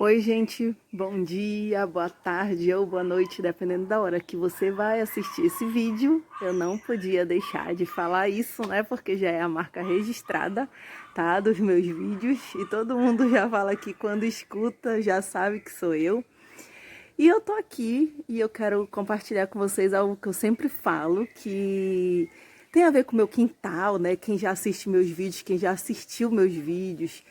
Oi, gente, bom dia, boa tarde ou boa noite, dependendo da hora que você vai assistir esse vídeo. Eu não podia deixar de falar isso, né? Porque já é a marca registrada, tá? Dos meus vídeos. E todo mundo já fala que quando escuta já sabe que sou eu. E eu tô aqui e eu quero compartilhar com vocês algo que eu sempre falo, que tem a ver com o meu quintal, né? Quem já assiste meus vídeos, quem já assistiu meus vídeos,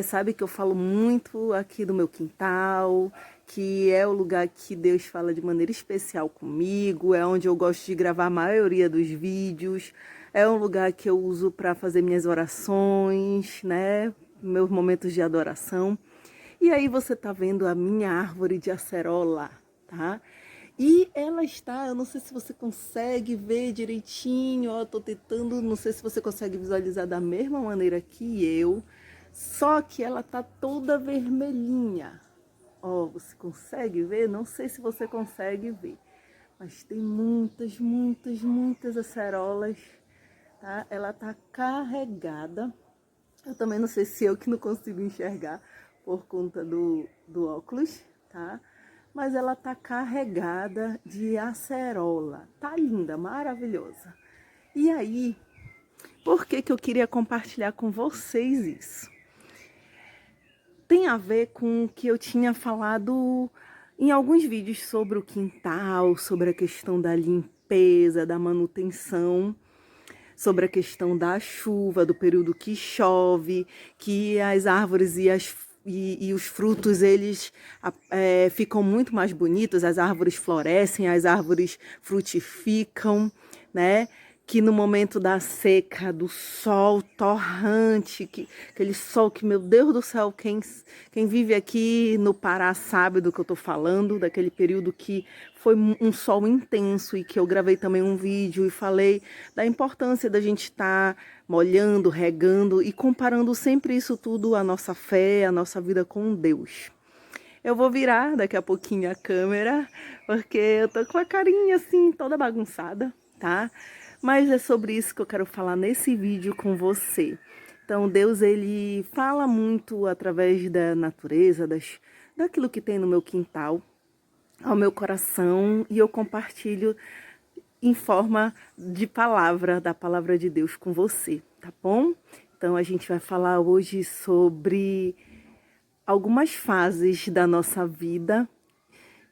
sabe que eu falo muito aqui do meu quintal, que é o lugar que Deus fala de maneira especial comigo, é onde eu gosto de gravar a maioria dos vídeos, é um lugar que eu uso para fazer minhas orações, né? Meus momentos de adoração. E aí você tá vendo a minha árvore de acerola, tá? E ela está, eu não sei se você consegue ver direitinho, ó, eu tô tentando, não sei se você consegue visualizar da mesma maneira que eu, só que ela tá toda vermelhinha. Ó, você consegue ver? Não sei se você consegue ver, mas tem muitas acerolas, tá? Ela tá carregada. Eu também não sei se eu que não consigo enxergar por conta do óculos, tá? Mas ela tá carregada de acerola. Tá linda, maravilhosa. E aí, por que que eu queria compartilhar com vocês isso? Tem a ver com o que eu tinha falado em alguns vídeos sobre o quintal, sobre a questão da limpeza, da manutenção, sobre a questão da chuva, do período que chove, que as árvores e os frutos, eles ficam muito mais bonitos, as árvores florescem, as árvores frutificam, né? Que no momento da seca, do sol torrante, aquele sol que, meu Deus do céu, quem vive aqui no Pará sabe do que eu tô falando, daquele período que foi um sol intenso e que eu gravei também um vídeo e falei da importância da gente estar molhando, regando e comparando sempre isso tudo à nossa fé, à nossa vida com Deus. Eu vou virar daqui a pouquinho a câmera, porque eu tô com a carinha assim, toda bagunçada, tá? Mas é sobre isso que eu quero falar nesse vídeo com você. Então, Deus, ele fala muito através da natureza, daquilo que tem no meu quintal, ao meu coração, e eu compartilho em forma de palavra, da palavra de Deus com você, tá bom? Então, a gente vai falar hoje sobre algumas fases da nossa vida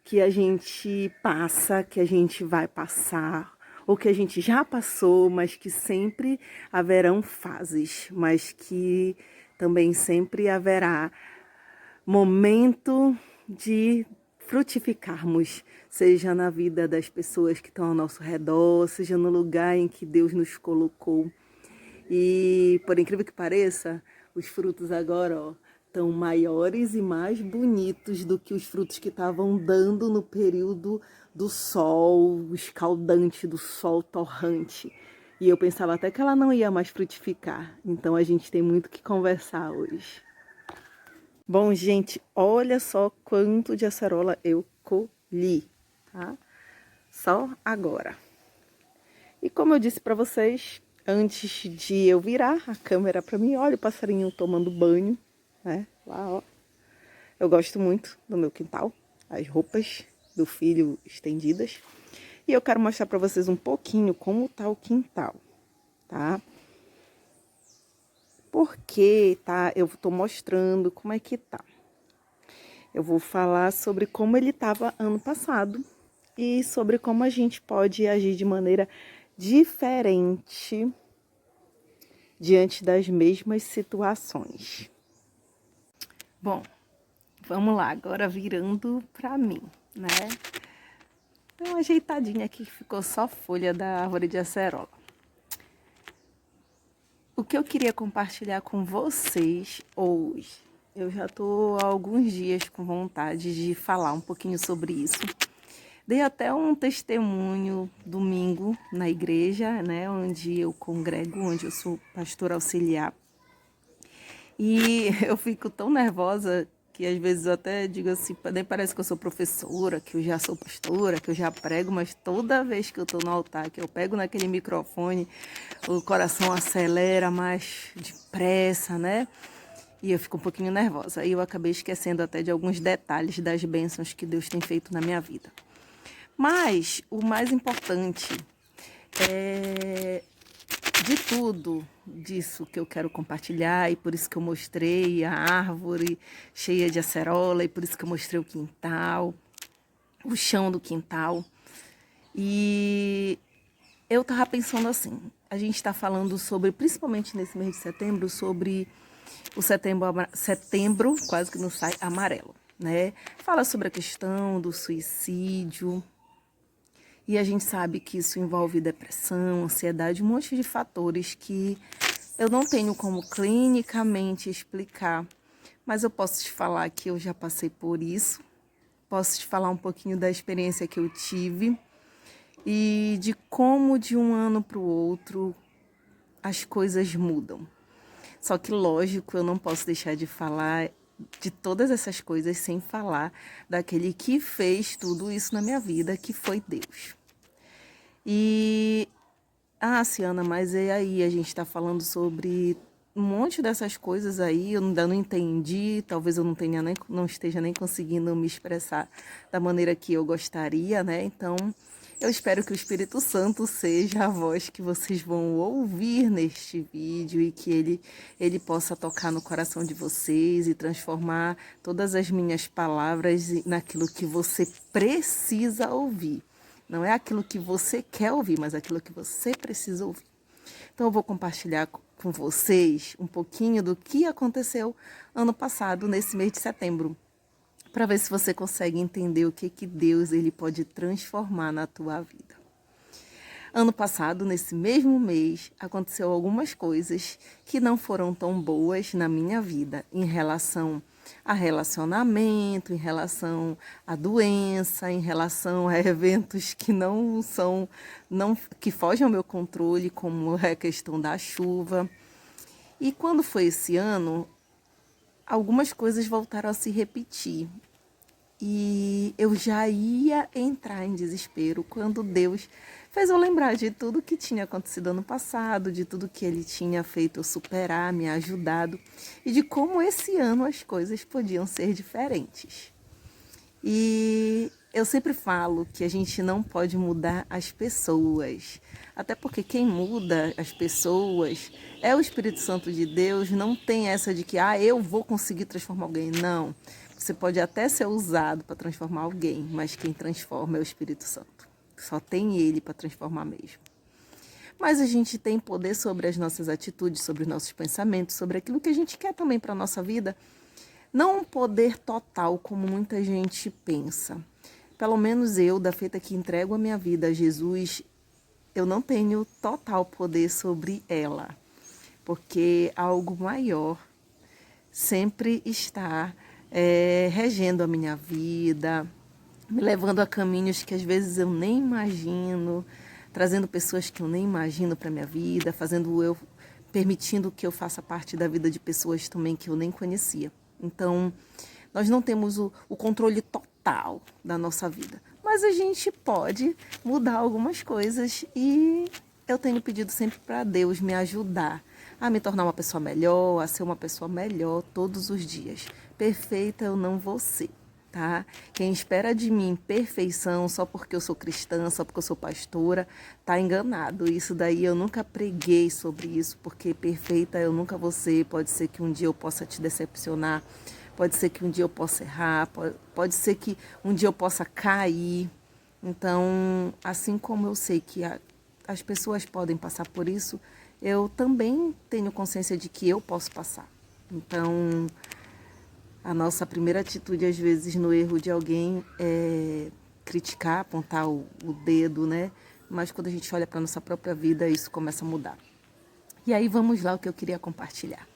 que a gente passa, que a gente vai passar, ou que a gente já passou, mas que sempre haverão fases, mas que também sempre haverá momento de frutificarmos, seja na vida das pessoas que estão ao nosso redor, seja no lugar em que Deus nos colocou. E, por incrível que pareça, os frutos agora, ó, estão maiores e mais bonitos do que os frutos que estavam dando no período do sol escaldante, do sol torrante. E eu pensava até que ela não ia mais frutificar. Então a gente tem muito que conversar hoje. Bom, gente, olha só quanto de acerola eu colhi, tá? Só agora. E como eu disse para vocês, antes de eu virar a câmera para mim, olha o passarinho tomando banho, né? Lá, ó. Eu gosto muito do meu quintal, as roupas do filho estendidas. E eu quero mostrar para vocês um pouquinho como tá o quintal, tá? Porque, tá? Eu tô mostrando como é que tá. Eu vou falar sobre como ele estava ano passado e sobre como a gente pode agir de maneira diferente diante das mesmas situações. Bom, vamos lá, agora virando para mim, né? Dá uma ajeitadinha aqui que ficou só folha da árvore de acerola. O que eu queria compartilhar com vocês hoje, eu já tô há alguns dias com vontade de falar um pouquinho sobre isso. Dei até um testemunho domingo na igreja, né, onde eu congrego, onde eu sou pastora auxiliar. E eu fico tão nervosa que às vezes eu até digo assim, nem parece que eu sou professora, que eu já sou pastora, que eu já prego, mas toda vez que eu tô no altar, que eu pego naquele microfone, o coração acelera mais depressa, né? E eu fico um pouquinho nervosa. E eu acabei esquecendo até de alguns detalhes das bênçãos que Deus tem feito na minha vida. Mas o mais importante é de tudo disso que eu quero compartilhar, e por isso que eu mostrei a árvore cheia de acerola, e por isso que eu mostrei o quintal, o chão do quintal. E eu tava pensando assim, a gente está falando sobre, principalmente nesse mês de setembro, sobre o setembro quase que não sai amarelo, né? Fala sobre a questão do suicídio, e a gente sabe que isso envolve depressão, ansiedade, um monte de fatores que eu não tenho como clinicamente explicar, mas eu posso te falar que eu já passei por isso, posso te falar um pouquinho da experiência que eu tive e de como de um ano para o outro as coisas mudam. Só que, lógico, eu não posso deixar de falar de todas essas coisas sem falar daquele que fez tudo isso na minha vida, que foi Deus. E, Ciana, mas e aí? A gente está falando sobre um monte dessas coisas aí, eu ainda não entendi, talvez eu não esteja nem conseguindo me expressar da maneira que eu gostaria, né? Então, eu espero que o Espírito Santo seja a voz que vocês vão ouvir neste vídeo e que ele possa tocar no coração de vocês e transformar todas as minhas palavras naquilo que você precisa ouvir. Não é aquilo que você quer ouvir, mas aquilo que você precisa ouvir. Então eu vou compartilhar com vocês um pouquinho do que aconteceu ano passado, nesse mês de setembro, para ver se você consegue entender o que Deus ele pode transformar na tua vida. Ano passado, nesse mesmo mês, aconteceu algumas coisas que não foram tão boas na minha vida em relação a relacionamento, em relação à doença, em relação a eventos que que fogem ao meu controle, como é a questão da chuva. E quando foi esse ano, algumas coisas voltaram a se repetir. E eu já ia entrar em desespero quando Deus fez eu lembrar de tudo que tinha acontecido ano passado, de tudo que Ele tinha feito eu superar, me ajudado, e de como esse ano as coisas podiam ser diferentes. E eu sempre falo que a gente não pode mudar as pessoas, até porque quem muda as pessoas é o Espírito Santo de Deus, não tem essa de que eu vou conseguir transformar alguém, não. Você pode até ser usado para transformar alguém, mas quem transforma é o Espírito Santo. Só tem Ele para transformar mesmo. Mas a gente tem poder sobre as nossas atitudes, sobre os nossos pensamentos, sobre aquilo que a gente quer também para a nossa vida. Não um poder total, como muita gente pensa. Pelo menos eu, da feita que entrego a minha vida a Jesus, eu não tenho total poder sobre ela. Porque algo maior sempre está regendo a minha vida, me levando a caminhos que às vezes eu nem imagino, trazendo pessoas que eu nem imagino para a minha vida, permitindo que eu faça parte da vida de pessoas também que eu nem conhecia. Então, nós não temos o controle total da nossa vida, mas a gente pode mudar algumas coisas e eu tenho pedido sempre para Deus me ajudar a me tornar uma pessoa melhor, a ser uma pessoa melhor todos os dias. Perfeita eu não vou ser, tá? Quem espera de mim perfeição só porque eu sou cristã, só porque eu sou pastora, tá enganado. Isso daí eu nunca preguei sobre isso, porque perfeita eu nunca vou ser. Pode ser que um dia eu possa te decepcionar, pode ser que um dia eu possa errar, pode ser que um dia eu possa cair. Então, assim como eu sei que as pessoas podem passar por isso, eu também tenho consciência de que eu posso passar. Então, a nossa primeira atitude, às vezes, no erro de alguém é criticar, apontar o dedo, né? Mas quando a gente olha para a nossa própria vida, isso começa a mudar. E aí, vamos lá o que eu queria compartilhar.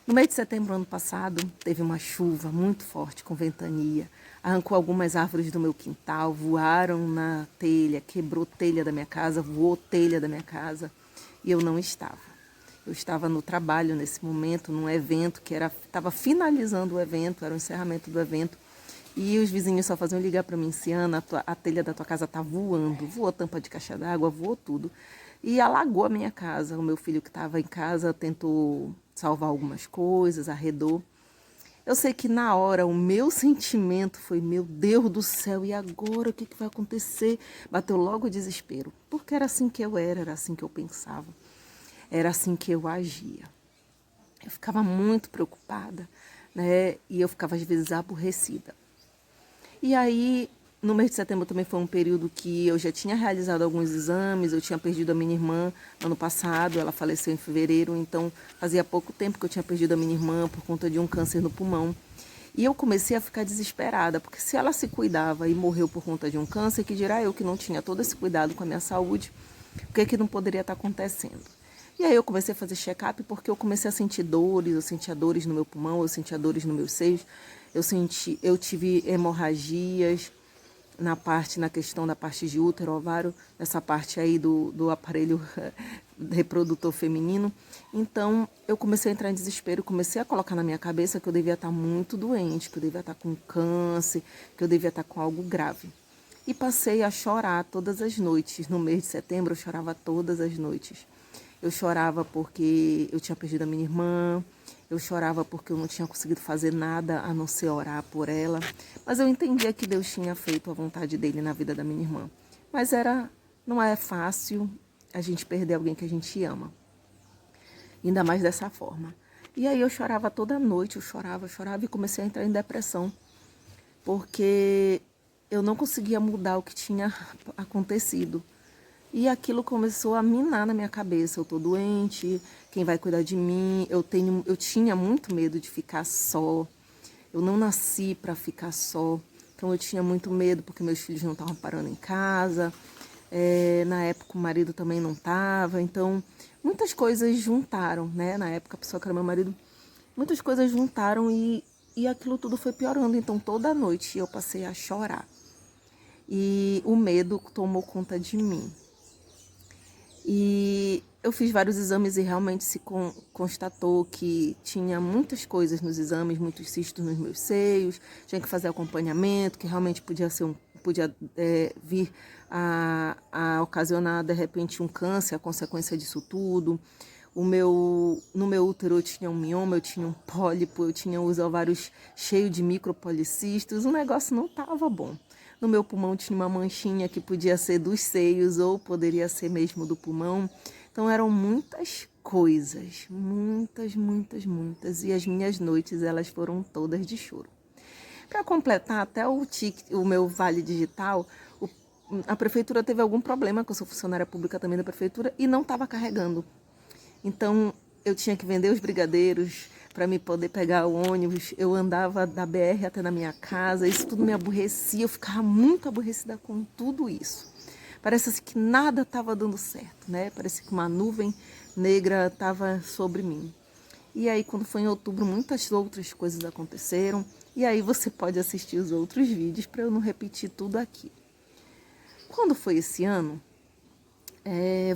No mês de setembro, ano passado, teve uma chuva muito forte, com ventania. Arrancou algumas árvores do meu quintal, voaram na telha, quebrou telha da minha casa, voou telha da minha casa. E eu não estava. Eu estava no trabalho nesse momento, num evento que estava finalizando o evento, era o encerramento do evento. E os vizinhos só faziam ligar para mim, Ciana, a telha da tua casa está voando. Voou tampa de caixa d'água, voou tudo. e alagou a minha casa. O meu filho que estava em casa tentou salvar algumas coisas, arredou. Eu sei que na hora o meu sentimento foi, meu Deus do céu, e agora o que vai acontecer? Bateu logo o desespero, porque era assim que eu era assim que eu pensava, era assim que eu agia. Eu ficava muito preocupada, né? E eu ficava às vezes aborrecida. E aí, no mês de setembro também foi um período que eu já tinha realizado alguns exames, eu tinha perdido a minha irmã ano passado, ela faleceu em fevereiro, então fazia pouco tempo que eu tinha perdido a minha irmã por conta de um câncer no pulmão. E eu comecei a ficar desesperada, porque se ela se cuidava e morreu por conta de um câncer, que dirá eu que não tinha todo esse cuidado com a minha saúde, o que é que não poderia estar acontecendo? E aí eu comecei a fazer check-up porque eu comecei a sentir dores, eu sentia dores no meu pulmão, eu sentia dores no meus seios, eu tive hemorragias na questão da parte de útero, ovário, nessa parte aí do aparelho reprodutor feminino. Então eu comecei a entrar em desespero, comecei a colocar na minha cabeça que eu devia estar muito doente, que eu devia estar com câncer, que eu devia estar com algo grave. E passei a chorar todas as noites. No mês de setembro eu chorava todas as noites. Eu chorava porque eu tinha perdido a minha irmã, eu chorava porque eu não tinha conseguido fazer nada a não ser orar por ela. Mas eu entendia que Deus tinha feito a vontade dele na vida da minha irmã. Mas não é fácil a gente perder alguém que a gente ama. Ainda mais dessa forma. E aí eu chorava toda noite, eu chorava e comecei a entrar em depressão. Porque eu não conseguia mudar o que tinha acontecido. E aquilo começou a minar na minha cabeça. Eu tô doente, quem vai cuidar de mim? Eu tinha muito medo de ficar só. Eu não nasci para ficar só. Então eu tinha muito medo porque meus filhos não estavam parando em casa. Na época o marido também não estava. Então muitas coisas juntaram, né? Na época a pessoa que era meu marido, muitas coisas juntaram e aquilo tudo foi piorando. Então toda noite eu passei a chorar. E o medo tomou conta de mim. E eu fiz vários exames e realmente se constatou que tinha muitas coisas nos exames, muitos cistos nos meus seios, tinha que fazer acompanhamento, que realmente podia vir a ocasionar de repente um câncer, a consequência disso tudo. No meu útero eu tinha um mioma, eu tinha um pólipo, eu tinha os ovários cheios de micropolicistos, o negócio não estava bom. No meu pulmão tinha uma manchinha que podia ser dos seios ou poderia ser mesmo do pulmão. Então eram muitas coisas, muitas. E as minhas noites, elas foram todas de choro. Para completar, até o meu Vale Digital, a prefeitura teve algum problema, que eu sou funcionária pública também da prefeitura, e não estava carregando. Então eu tinha que vender os brigadeiros para me poder pegar o ônibus. Eu andava da BR até na minha casa, isso tudo me aborrecia, eu ficava muito aborrecida com tudo isso. Parece assim que nada estava dando certo, né? Parece que uma nuvem negra estava sobre mim. E aí, quando foi em outubro, muitas outras coisas aconteceram. E aí você pode assistir os outros vídeos para eu não repetir tudo aqui. Quando foi esse ano,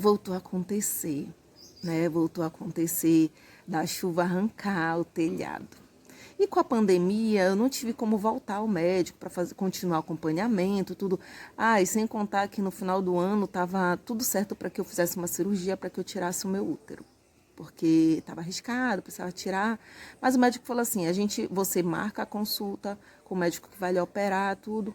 voltou a acontecer. Voltou a acontecer da chuva arrancar o telhado. E com a pandemia, eu não tive como voltar ao médico para continuar o acompanhamento, tudo. E sem contar que no final do ano estava tudo certo para que eu fizesse uma cirurgia, para que eu tirasse o meu útero. Porque estava arriscado, precisava tirar. Mas o médico falou assim, você marca a consulta com o médico que vai lhe operar, tudo,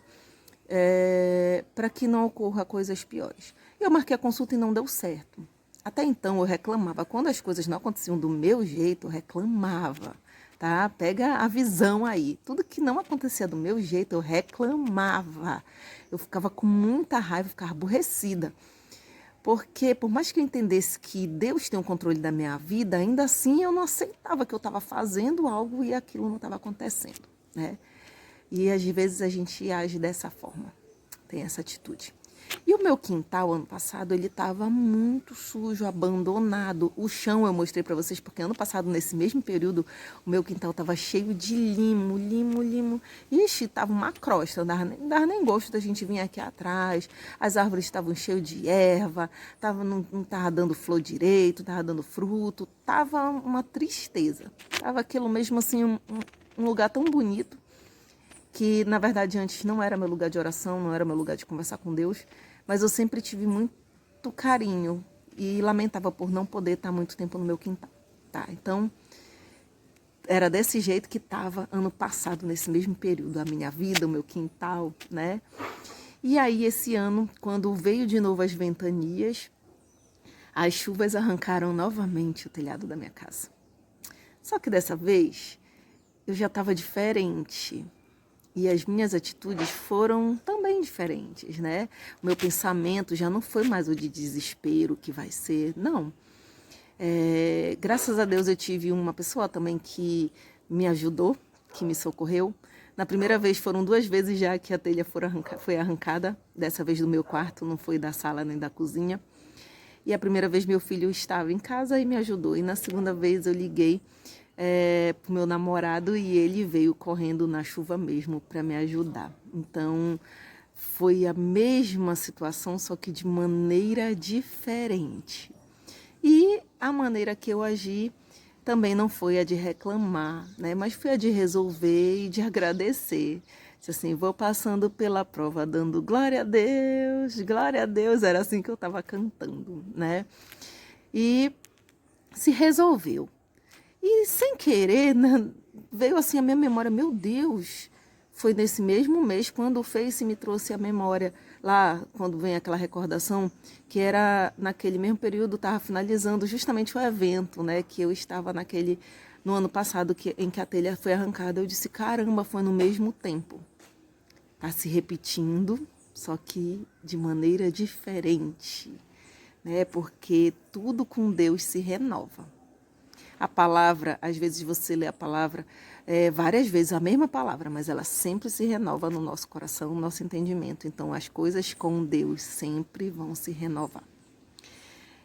para que não ocorra coisas piores. Eu marquei a consulta e não deu certo. Até então eu reclamava. Quando as coisas não aconteciam do meu jeito, eu reclamava, tá? Pega a visão aí. Tudo que não acontecia do meu jeito, eu reclamava. Eu ficava com muita raiva, ficava aborrecida. Porque por mais que eu entendesse que Deus tem o controle da minha vida, ainda assim eu não aceitava que eu estava fazendo algo e aquilo não estava acontecendo, né? E às vezes a gente age dessa forma, tem essa atitude. E o meu quintal, ano passado, ele estava muito sujo, abandonado. O chão eu mostrei para vocês, porque ano passado, nesse mesmo período, o meu quintal estava cheio de limo. Ixi, estava uma crosta, não dava nem gosto da gente vir aqui atrás. As árvores estavam cheias de erva, não estava dando flor direito, não estava dando fruto. Estava uma tristeza. Estava aquilo mesmo assim, um lugar tão bonito, que na verdade antes não era meu lugar de oração, não era meu lugar de conversar com Deus, mas eu sempre tive muito carinho e lamentava por não poder estar muito tempo no meu quintal. Tá? Então, era desse jeito que estava ano passado, nesse mesmo período, a minha vida, o meu quintal, né? E aí, esse ano, quando veio de novo as ventanias, as chuvas arrancaram novamente o telhado da minha casa. Só que dessa vez, eu já estava diferente. E as minhas atitudes foram também diferentes, né? O meu pensamento já não foi mais o de desespero que vai ser, não. Graças a Deus eu tive uma pessoa também que me ajudou, que me socorreu. Na primeira vez foram 2 vezes já que a telha foi arrancada, dessa vez do meu quarto, não foi da sala nem da cozinha. E a primeira vez meu filho estava em casa e me ajudou. E na segunda vez eu liguei pro meu namorado e ele veio correndo na chuva mesmo para me ajudar. Então foi a mesma situação, só que de maneira diferente. E a maneira que eu agi também não foi a de reclamar, né? Mas foi a de resolver e de agradecer. Disse assim, vou passando pela prova dando glória a Deus, glória a Deus. Era assim que eu estava cantando, né? E se resolveu. E sem querer, né, veio assim a minha memória, meu Deus, foi nesse mesmo mês quando o Face me trouxe a memória, lá quando vem aquela recordação, que era naquele mesmo período, estava finalizando justamente o evento, né, que eu estava no ano passado em que a telha foi arrancada. Eu disse, caramba, foi no mesmo tempo. Está se repetindo, só que de maneira diferente, né, porque tudo com Deus se renova. A palavra, às vezes você lê a palavra várias vezes, a mesma palavra, mas ela sempre se renova no nosso coração, no nosso entendimento. Então, as coisas com Deus sempre vão se renovar.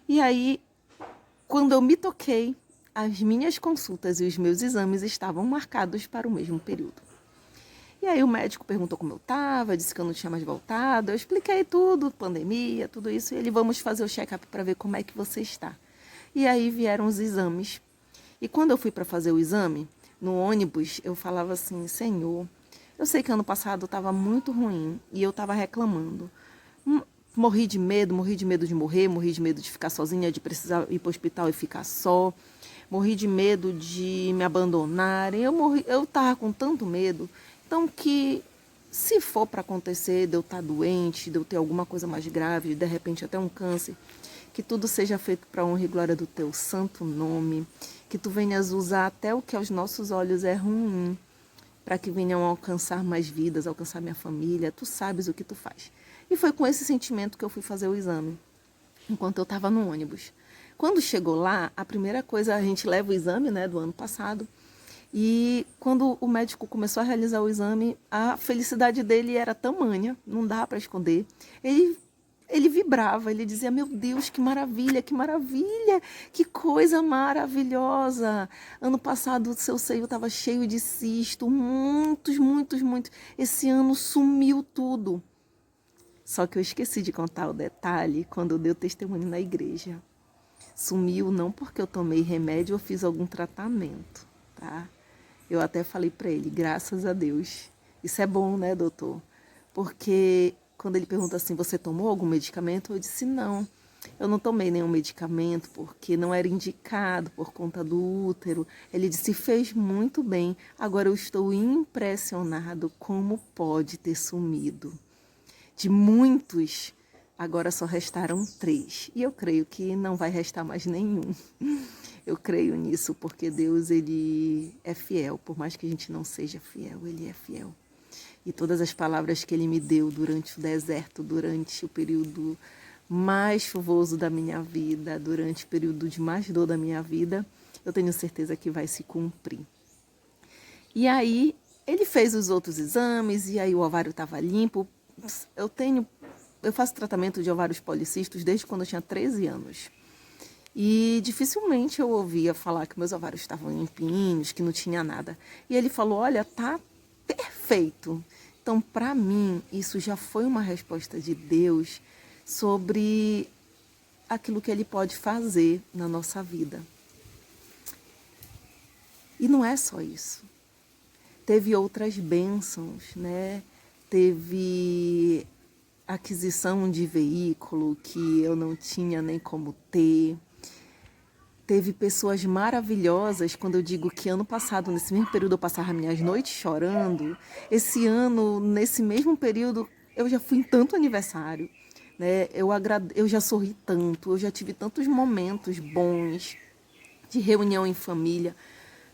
E aí, quando eu me toquei, as minhas consultas e os meus exames estavam marcados para o mesmo período. E aí o médico perguntou como eu estava, disse que eu não tinha mais voltado. Eu expliquei tudo, pandemia, tudo isso. E ele, vamos fazer o check-up para ver como é que você está. E aí vieram os exames. E quando eu fui para fazer o exame, no ônibus, eu falava assim, Senhor, eu sei que ano passado estava muito ruim e eu estava reclamando. Morri de medo de morrer, morri de medo de ficar sozinha, de precisar ir para o hospital e ficar só. Morri de medo de me abandonarem. Eu estava com tanto medo. Então, que se for para acontecer, de eu estar doente, de eu ter alguma coisa mais grave, de repente até um câncer, que tudo seja feito para a honra e glória do teu santo nome, que tu venhas usar até o que aos nossos olhos é ruim, para que venham alcançar mais vidas, alcançar minha família, tu sabes o que tu faz. E foi com esse sentimento que eu fui fazer o exame, enquanto eu estava no ônibus. Quando chegou lá, a primeira coisa, a gente leva o exame, né, do ano passado, e quando o médico começou a realizar o exame, a felicidade dele era tamanha, não dá para esconder. Ele vibrava, ele dizia, meu Deus, que maravilha, que coisa maravilhosa. Ano passado o seu seio estava cheio de cisto, muitos. Esse ano sumiu tudo. Só que eu esqueci de contar o detalhe quando eu dei o testemunho na igreja. Sumiu não porque eu tomei remédio ou fiz algum tratamento, tá? Eu até falei para ele, graças a Deus. Isso é bom, né, doutor? Porque quando ele pergunta assim, você tomou algum medicamento? Eu disse, não, eu não tomei nenhum medicamento porque não era indicado por conta do útero. Ele disse, fez muito bem, agora eu estou impressionado como pode ter sumido. De muitos, agora só restaram 3. E eu creio que não vai restar mais nenhum. Eu creio nisso porque Deus, ele é fiel. Por mais que a gente não seja fiel, ele é fiel. E todas as palavras que ele me deu durante o deserto, durante o período mais chuvoso da minha vida, durante o período de mais dor da minha vida, eu tenho certeza que vai se cumprir. E aí, ele fez os outros exames, e aí o ovário estava limpo. Eu faço tratamento de ovários policísticos desde quando eu tinha 13 anos. E dificilmente eu ouvia falar que meus ovários estavam limpinhos, que não tinha nada. E ele falou, olha, tá perfeito. Então, para mim, isso já foi uma resposta de Deus sobre aquilo que ele pode fazer na nossa vida. E não é só isso. Teve outras bênçãos, né? Teve aquisição de veículo que eu não tinha nem como ter. Teve pessoas maravilhosas, quando eu digo que ano passado, nesse mesmo período, eu passava minhas noites chorando. Esse ano, nesse mesmo período, eu já fui em tanto aniversário, né? Eu já sorri tanto, eu já tive tantos momentos bons de reunião em família,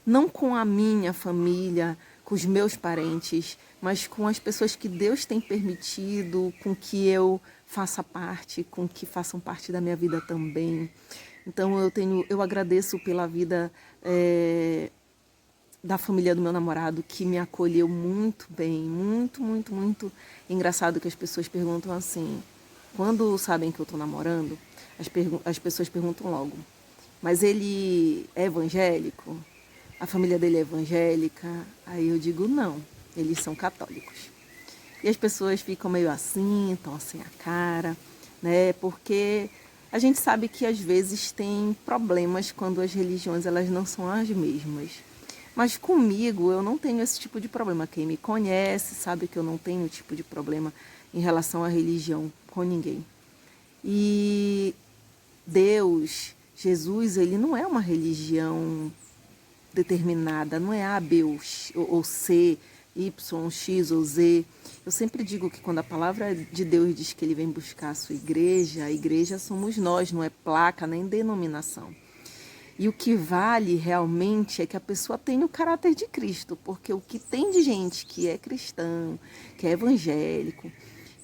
não com a minha família, com os meus parentes, mas com as pessoas que Deus tem permitido, com que eu faça parte, com que façam parte da minha vida também. Então eu agradeço pela vida da família do meu namorado, que me acolheu muito bem, muito, muito, muito. Engraçado que as pessoas perguntam assim, quando sabem que eu estou namorando, as pessoas perguntam logo, mas ele é evangélico? A família dele é evangélica? Aí eu digo, não, eles são católicos. E as pessoas ficam meio assim, torcem a cara, né? Porque a gente sabe que às vezes tem problemas quando as religiões elas não são as mesmas. Mas comigo eu não tenho esse tipo de problema. Quem me conhece sabe que eu não tenho esse tipo de problema em relação à religião com ninguém. E Deus, Jesus, ele não é uma religião determinada, não é A, B ou C, Y, X ou Z. Eu sempre digo que quando a palavra de Deus diz que ele vem buscar a sua igreja, a igreja somos nós, não é placa nem denominação. E o que vale realmente é que a pessoa tenha o caráter de Cristo, porque o que tem de gente que é cristão, que é evangélico,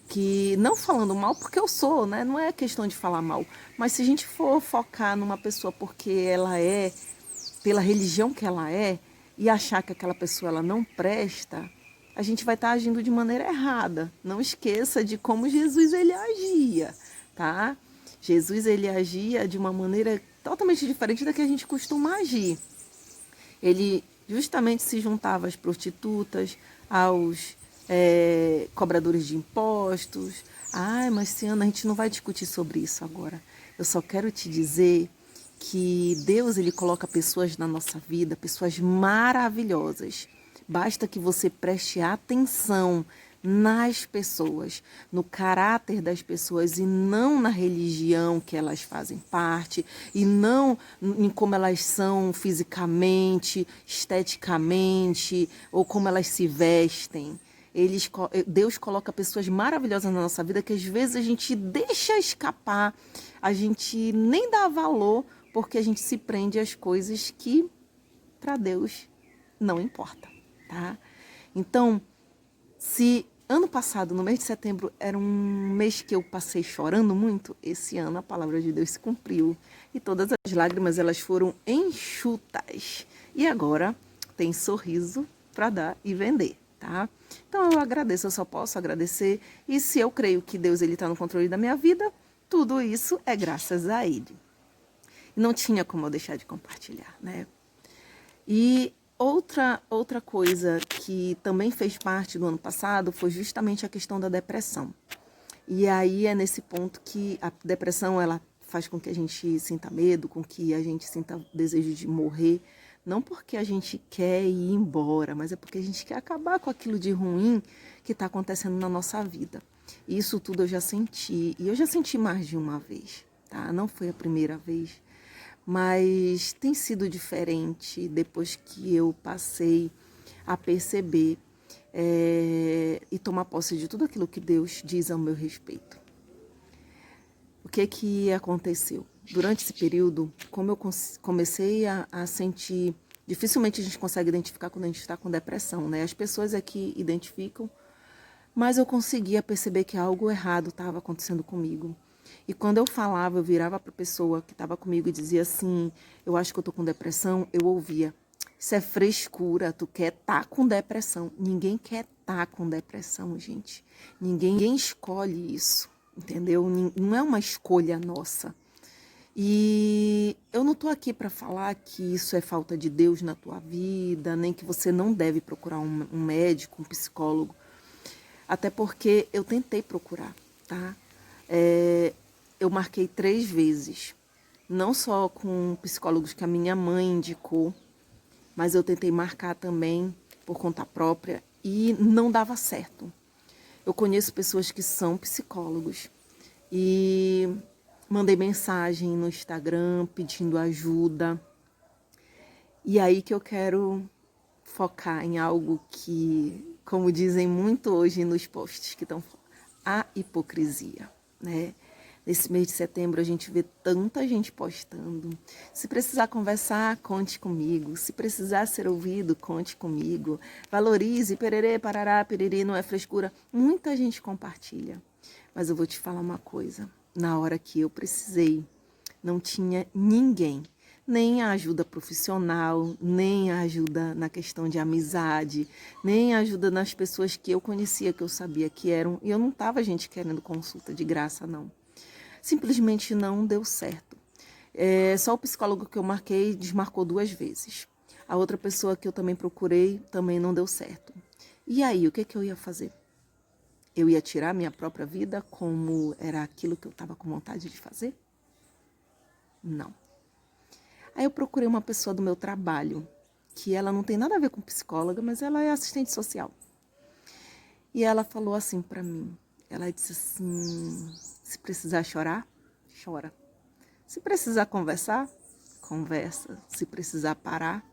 que não falando mal porque eu sou, né? Não é questão de falar mal, mas se a gente for focar numa pessoa porque ela é, pela religião que ela é, e achar que aquela pessoa ela não presta, a gente vai estar agindo de maneira errada. Não esqueça de como Jesus ele agia, tá? Jesus ele agia de uma maneira totalmente diferente da que a gente costuma agir. Ele justamente se juntava às prostitutas, aos cobradores de impostos. Ai, Marciana, a gente não vai discutir sobre isso agora. Eu só quero te dizer que Deus ele coloca pessoas na nossa vida, pessoas maravilhosas. Basta que você preste atenção nas pessoas, no caráter das pessoas e não na religião que elas fazem parte e não em como elas são fisicamente, esteticamente ou como elas se vestem. Deus coloca pessoas maravilhosas na nossa vida que às vezes a gente deixa escapar, a gente nem dá valor porque a gente se prende às coisas que para Deus não importa, tá? Então, se ano passado, no mês de setembro, era um mês que eu passei chorando muito, esse ano a palavra de Deus se cumpriu e todas as lágrimas elas foram enxutas. E agora tem sorriso para dar e vender, tá? Então eu agradeço, eu só posso agradecer. E se eu creio que Deus ele está no controle da minha vida, tudo isso é graças a Ele. Não tinha como eu deixar de compartilhar, né? E outra coisa que também fez parte do ano passado foi justamente a questão da depressão. E aí é nesse ponto que a depressão ela faz com que a gente sinta medo, com que a gente sinta desejo de morrer. Não porque a gente quer ir embora, mas é porque a gente quer acabar com aquilo de ruim que está acontecendo na nossa vida. E isso tudo eu já senti, e eu já senti mais de uma vez, tá? Não foi a primeira vez. Mas tem sido diferente depois que eu passei a perceber e tomar posse de tudo aquilo que Deus diz ao meu respeito. O que aconteceu? Durante esse período, como eu comecei a sentir... Dificilmente a gente consegue identificar quando a gente está com depressão, né? As pessoas aqui identificam, mas eu conseguia perceber que algo errado estava acontecendo comigo. E quando eu falava, eu virava para a pessoa que estava comigo e dizia assim, eu acho que eu estou com depressão, eu ouvia, isso é frescura, tu quer estar com depressão. Ninguém quer estar com depressão, gente. Ninguém escolhe isso, entendeu? Não é uma escolha nossa. E eu não estou aqui para falar que isso é falta de Deus na tua vida, nem que você não deve procurar um médico, um psicólogo. Até porque eu tentei procurar, tá? Eu marquei 3 vezes, não só com psicólogos que a minha mãe indicou, mas eu tentei marcar também por conta própria e não dava certo. Eu conheço pessoas que são psicólogos e mandei mensagem no Instagram pedindo ajuda. E aí que eu quero focar em algo que, como dizem muito hoje nos posts que estão, a hipocrisia, né? Nesse mês de setembro a gente vê tanta gente postando. Se precisar conversar, conte comigo. Se precisar ser ouvido, conte comigo. Valorize, pererê, parará, pererê, não é frescura. Muita gente compartilha. Mas eu vou te falar uma coisa. Na hora que eu precisei, não tinha ninguém. Nem a ajuda profissional, nem a ajuda na questão de amizade, nem a ajuda nas pessoas que eu conhecia, que eu sabia que eram. E eu não estava, gente, querendo consulta de graça, não. Simplesmente não deu certo. Só o psicólogo que eu marquei desmarcou 2 vezes. A outra pessoa que eu também procurei também não deu certo. E aí, o que eu ia fazer? Eu ia tirar minha própria vida como era aquilo que eu estava com vontade de fazer? Não. Aí eu procurei uma pessoa do meu trabalho, que ela não tem nada a ver com psicóloga, mas ela é assistente social. E ela falou assim para mim, ela disse assim, se precisar chorar, chora. Se precisar conversar, conversa. Se precisar parar,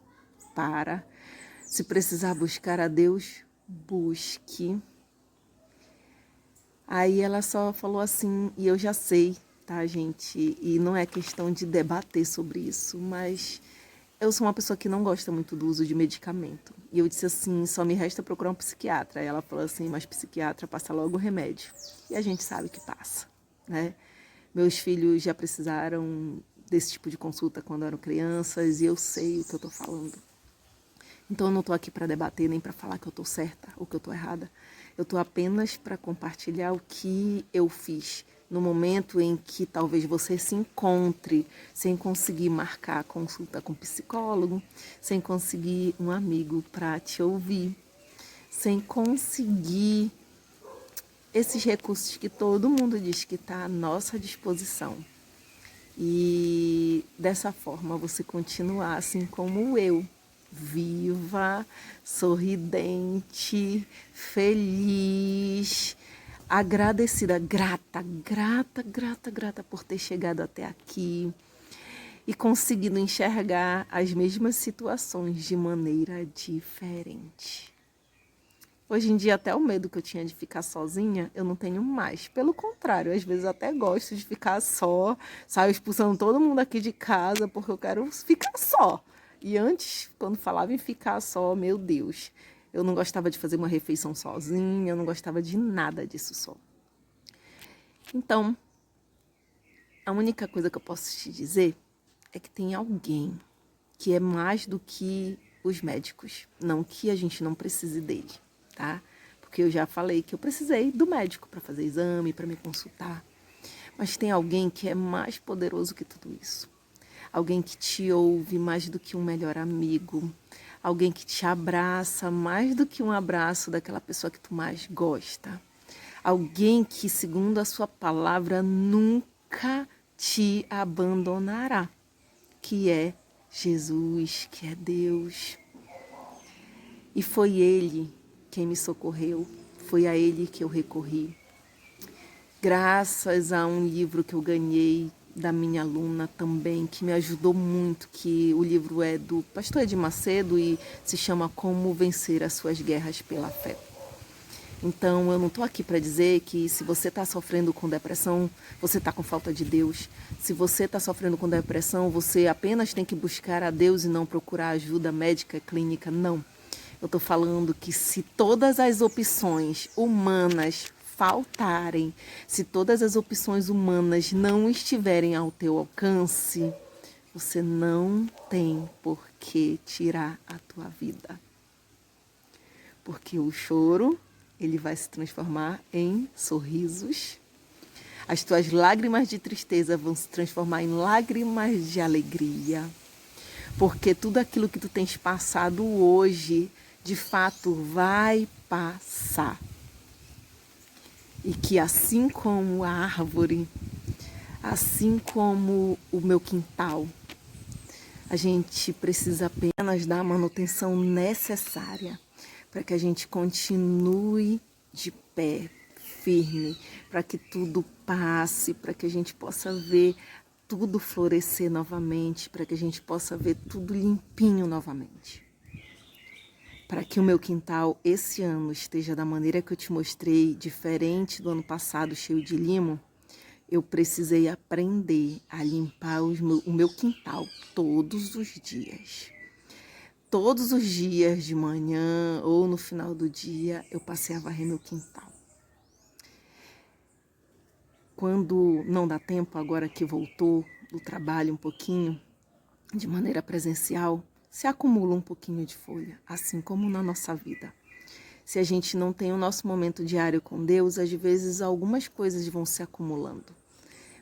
para. Se precisar buscar a Deus, busque. Aí ela só falou assim, e eu já sei, tá, gente? E não é questão de debater sobre isso, mas eu sou uma pessoa que não gosta muito do uso de medicamento. E eu disse assim, só me resta procurar um psiquiatra. Aí ela falou assim, mas psiquiatra passa logo o remédio. E a gente sabe que passa, né? Meus filhos já precisaram desse tipo de consulta quando eram crianças e eu sei o que eu estou falando. Então eu não estou aqui para debater nem para falar que eu estou certa ou que eu estou errada. Eu estou apenas para compartilhar o que eu fiz no momento em que talvez você se encontre sem conseguir marcar a consulta com psicólogo, sem conseguir um amigo para te ouvir, sem conseguir esses recursos que todo mundo diz que está à nossa disposição. E dessa forma você continuar assim como eu, viva, sorridente, feliz, agradecida, grata por ter chegado até aqui e conseguindo enxergar as mesmas situações de maneira diferente. Hoje em dia, até o medo que eu tinha de ficar sozinha, eu não tenho mais. Pelo contrário, às vezes eu até gosto de ficar só, saio expulsando todo mundo aqui de casa porque eu quero ficar só. E antes, quando falava em ficar só, meu Deus, eu não gostava de fazer uma refeição sozinha, eu não gostava de nada disso só. Então, a única coisa que eu posso te dizer é que tem alguém que é mais do que os médicos. Não que a gente não precise dele, tá? Porque eu já falei que eu precisei do médico para fazer exame, para me consultar. Mas tem alguém que é mais poderoso que tudo isso. Alguém que te ouve mais do que um melhor amigo. Alguém que te abraça mais do que um abraço daquela pessoa que tu mais gosta. Alguém que, segundo a sua palavra, nunca te abandonará. Que é Jesus, que é Deus. E foi Ele quem me socorreu, foi a Ele que eu recorri. Graças a um livro que eu ganhei da minha aluna também, que me ajudou muito, que o livro é do pastor Edir Macedo e se chama Como Vencer as Suas Guerras pela Fé. Então, eu não estou aqui para dizer que se você está sofrendo com depressão, você está com falta de Deus. Se você está sofrendo com depressão, você apenas tem que buscar a Deus e não procurar ajuda médica, clínica, não. Eu estou falando que se todas as opções humanas faltarem, se todas as opções humanas não estiverem ao teu alcance, você não tem por que tirar a tua vida. Porque o choro, ele vai se transformar em sorrisos. As tuas lágrimas de tristeza vão se transformar em lágrimas de alegria. Porque tudo aquilo que tu tens passado hoje, de fato, vai passar. E que assim como a árvore, assim como o meu quintal, a gente precisa apenas dar a manutenção necessária para que a gente continue de pé, firme, para que tudo passe, para que a gente possa ver tudo florescer novamente, para que a gente possa ver tudo limpinho novamente. Para que o meu quintal esse ano esteja da maneira que eu te mostrei, diferente do ano passado, cheio de limo, eu precisei aprender a limpar o meu quintal todos os dias. Todos os dias de manhã ou no final do dia, eu passei a varrer meu quintal. Quando não dá tempo, agora que voltou do trabalho um pouquinho, de maneira presencial, se acumula um pouquinho de folha, assim como na nossa vida. Se a gente não tem o nosso momento diário com Deus, às vezes algumas coisas vão se acumulando.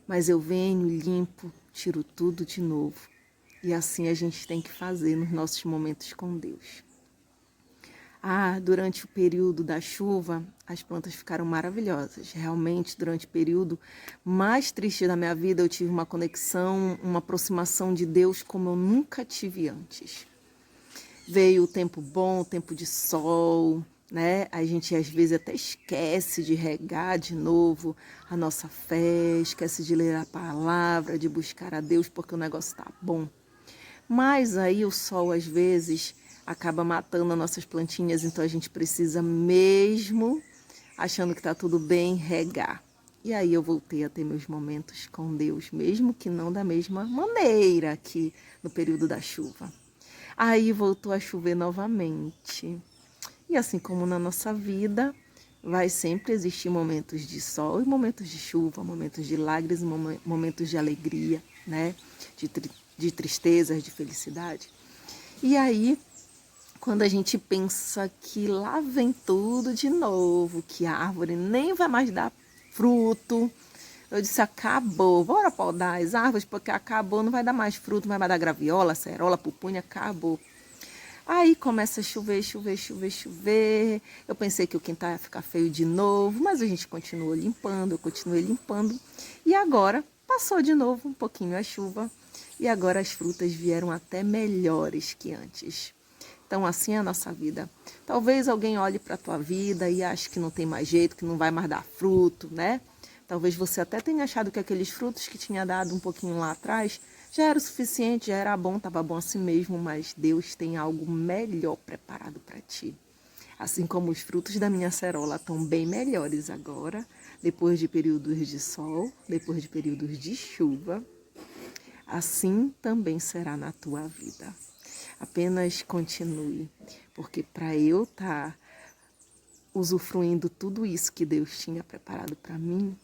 Mas eu venho, limpo, tiro tudo de novo. E assim a gente tem que fazer nos nossos momentos com Deus. Durante o período da chuva, as plantas ficaram maravilhosas. Realmente, durante o período mais triste da minha vida, eu tive uma conexão, uma aproximação de Deus como eu nunca tive antes. Veio o tempo bom, o tempo de sol, né? A gente às vezes até esquece de regar de novo a nossa fé, esquece de ler a palavra, de buscar a Deus, porque o negócio está bom. Mas aí o sol às vezes acaba matando as nossas plantinhas, então a gente precisa mesmo, achando que está tudo bem, regar. E aí eu voltei a ter meus momentos com Deus, mesmo que não da mesma maneira que no período da chuva. Aí voltou a chover novamente. E assim como na nossa vida, vai sempre existir momentos de sol e momentos de chuva, momentos de lágrimas e momentos de alegria, né? De tristezas, de felicidade. E aí, quando a gente pensa que lá vem tudo de novo, que a árvore nem vai mais dar fruto, eu disse, acabou, bora podar as árvores, porque acabou, não vai dar mais fruto, não vai dar graviola, acerola, pupunha, acabou. Aí começa a chover, chover, chover, chover. Eu pensei que o quintal ia ficar feio de novo, mas a gente continuou limpando, eu continuei limpando. E agora passou de novo um pouquinho a chuva e agora as frutas vieram até melhores que antes. Então assim é a nossa vida. Talvez alguém olhe para a tua vida e ache que não tem mais jeito, que não vai mais dar fruto, né? Talvez você até tenha achado que aqueles frutos que tinha dado um pouquinho lá atrás já era o suficiente, já era bom, estava bom assim mesmo, mas Deus tem algo melhor preparado para ti. Assim como os frutos da minha acerola estão bem melhores agora, depois de períodos de sol, depois de períodos de chuva, assim também será na tua vida. Apenas continue, porque para eu estar usufruindo tudo isso que Deus tinha preparado para mim,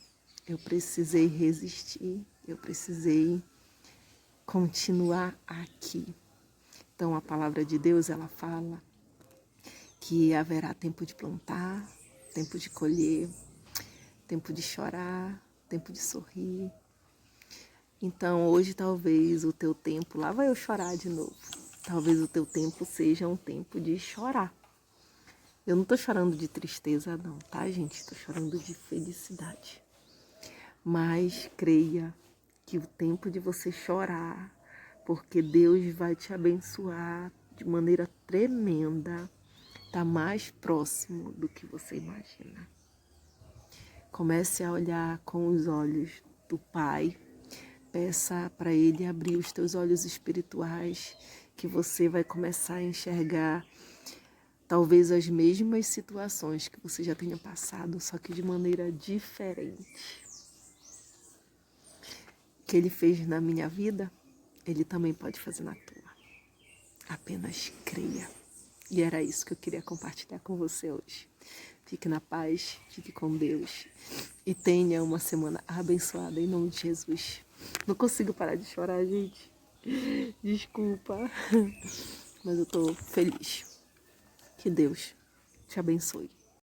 eu precisei resistir, eu precisei continuar aqui. Então a palavra de Deus, ela fala que haverá tempo de plantar, tempo de colher, tempo de chorar, tempo de sorrir. Então hoje talvez o teu tempo, lá vai eu chorar de novo, talvez o teu tempo seja um tempo de chorar. Eu não tô chorando de tristeza não, tá gente? Tô chorando de felicidade. Mas creia que o tempo de você chorar, porque Deus vai te abençoar de maneira tremenda, está mais próximo do que você imagina. Comece a olhar com os olhos do Pai. Peça para Ele abrir os teus olhos espirituais, que você vai começar a enxergar talvez as mesmas situações que você já tenha passado, só que de maneira diferente. O que Ele fez na minha vida, Ele também pode fazer na tua. Apenas creia. E era isso que eu queria compartilhar com você hoje. Fique na paz, fique com Deus e tenha uma semana abençoada em nome de Jesus. Não consigo parar de chorar, gente. Desculpa. Mas eu tô feliz. Que Deus te abençoe.